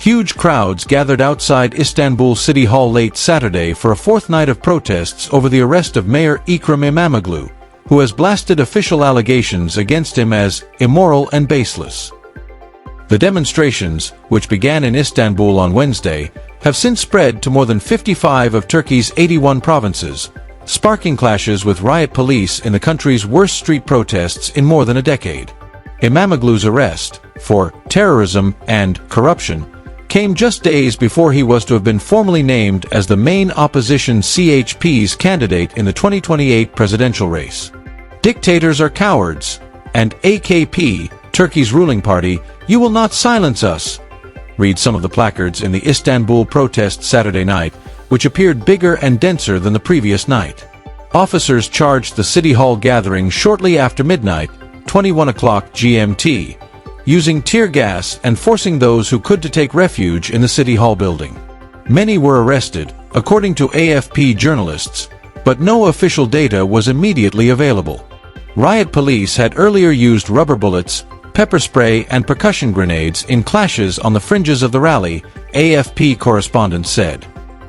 Huge crowds gathered outside Istanbul City Hall late Saturday for a fourth night of protests over the arrest of Mayor Ekrem Imamoglu, who has blasted official allegations against him as immoral and baseless. The demonstrations, which began in Istanbul on Wednesday, have since spread to more than 55 of Turkey's 81 provinces, sparking clashes with riot police in the country's worst street protests in more than a decade. Imamoglu's arrest, for terrorism and corruption, came just days before he was to have been formally named as the main opposition CHP's candidate in the 2028 presidential race. Dictators are cowards, and AKP, Turkey's ruling party, you will not silence us, read some of the placards in the Istanbul protest Saturday night, which appeared bigger and denser than the previous night. Officers charged the City Hall gathering shortly after midnight, 21 o'clock GMT, using tear gas and forcing those who could to take refuge in the City Hall building. Many were arrested, according to AFP journalists, but no official data was immediately available. Riot police had earlier used rubber bullets, pepper spray and percussion grenades in clashes on the fringes of the rally, AFP correspondents said.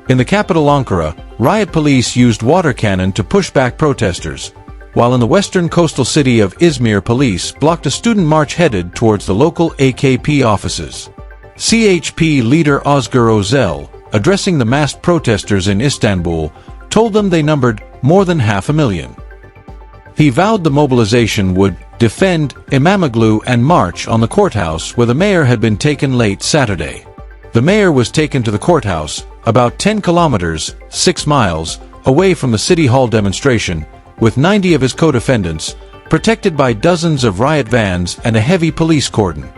In the capital Ankara, riot police used water cannon to push back protesters, while in the western coastal city of Izmir, police blocked a student march headed towards the local AKP offices. CHP leader Özgür Özel, addressing the massed protesters in Istanbul, told them they numbered more than 500,000. He vowed the mobilization would defend Imamoglu and march on the courthouse where the mayor had been taken late Saturday. The mayor was taken to the courthouse, about 10 kilometers, 6 miles, away from the City Hall demonstration, with 90 of his co-defendants, protected by dozens of riot vans and a heavy police cordon.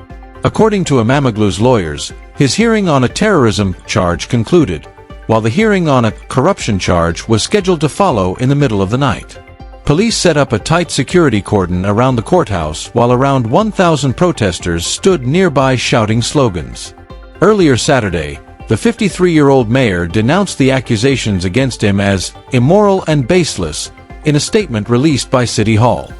According to Imamoglu's lawyers, his hearing on a terrorism charge concluded, while the hearing on a corruption charge was scheduled to follow in the middle of the night. Police set up a tight security cordon around the courthouse while around 1,000 protesters stood nearby shouting slogans. Earlier Saturday, the 53-year-old mayor denounced the accusations against him as immoral and baseless in a statement released by City Hall.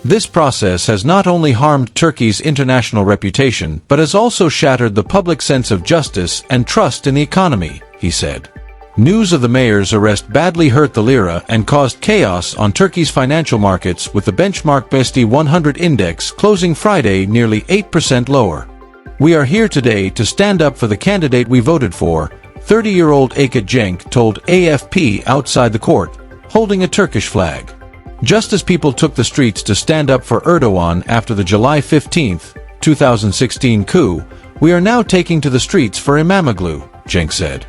This process has not only harmed Turkey's international reputation but has also shattered the public sense of justice and trust in the economy, he said. News of the mayor's arrest badly hurt the lira and caused chaos on Turkey's financial markets, with the benchmark BEST 100 index closing Friday nearly 8% lower. We are here today to stand up for the candidate we voted for, 30-year-old Akat Cenk told AFP outside the court, holding a Turkish flag. Just as people took the streets to stand up for Erdogan after the July 15, 2016 coup, we are now taking to the streets for Imamoglu, Cenk said.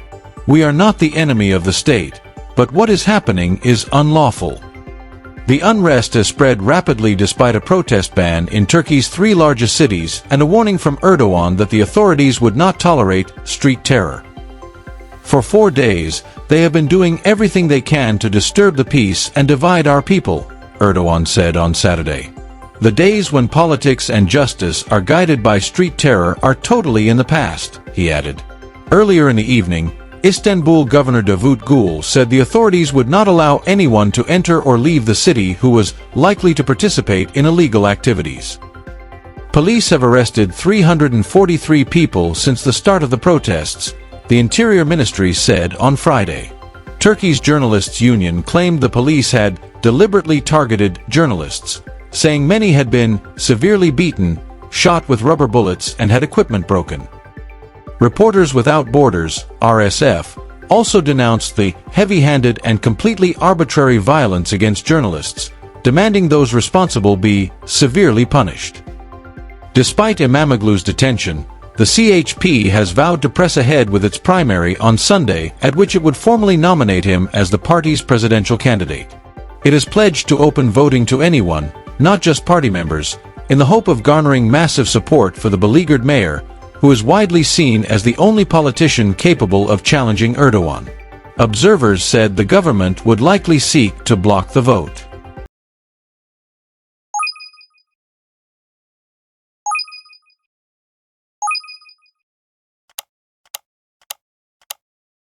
We are not the enemy of the state, but what is happening is unlawful. The unrest has spread rapidly despite a protest ban in Turkey's 3 largest cities and a warning from Erdogan that the authorities would not tolerate street terror. For 4 days, they have been doing everything they can to disturb the peace and divide our people, Erdogan said on Saturday. The days when politics and justice are guided by street terror are totally in the past, he added. Earlier in the evening, Istanbul Governor Davut Gül said the authorities would not allow anyone to enter or leave the city who was likely to participate in illegal activities. Police have arrested 343 people since the start of the protests, the Interior Ministry said on Friday. Turkey's Journalists Union claimed the police had deliberately targeted journalists, saying many had been severely beaten, shot with rubber bullets, and had equipment broken. Reporters Without Borders, RSF, also denounced the heavy-handed and completely arbitrary violence against journalists, demanding those responsible be severely punished. Despite Imamoglu's detention, the CHP has vowed to press ahead with its primary on Sunday, at which it would formally nominate him as the party's presidential candidate. It has pledged to open voting to anyone, not just party members, in the hope of garnering massive support for the beleaguered mayor, who is widely seen as the only politician capable of challenging Erdogan. Observers said the government would likely seek to block the vote.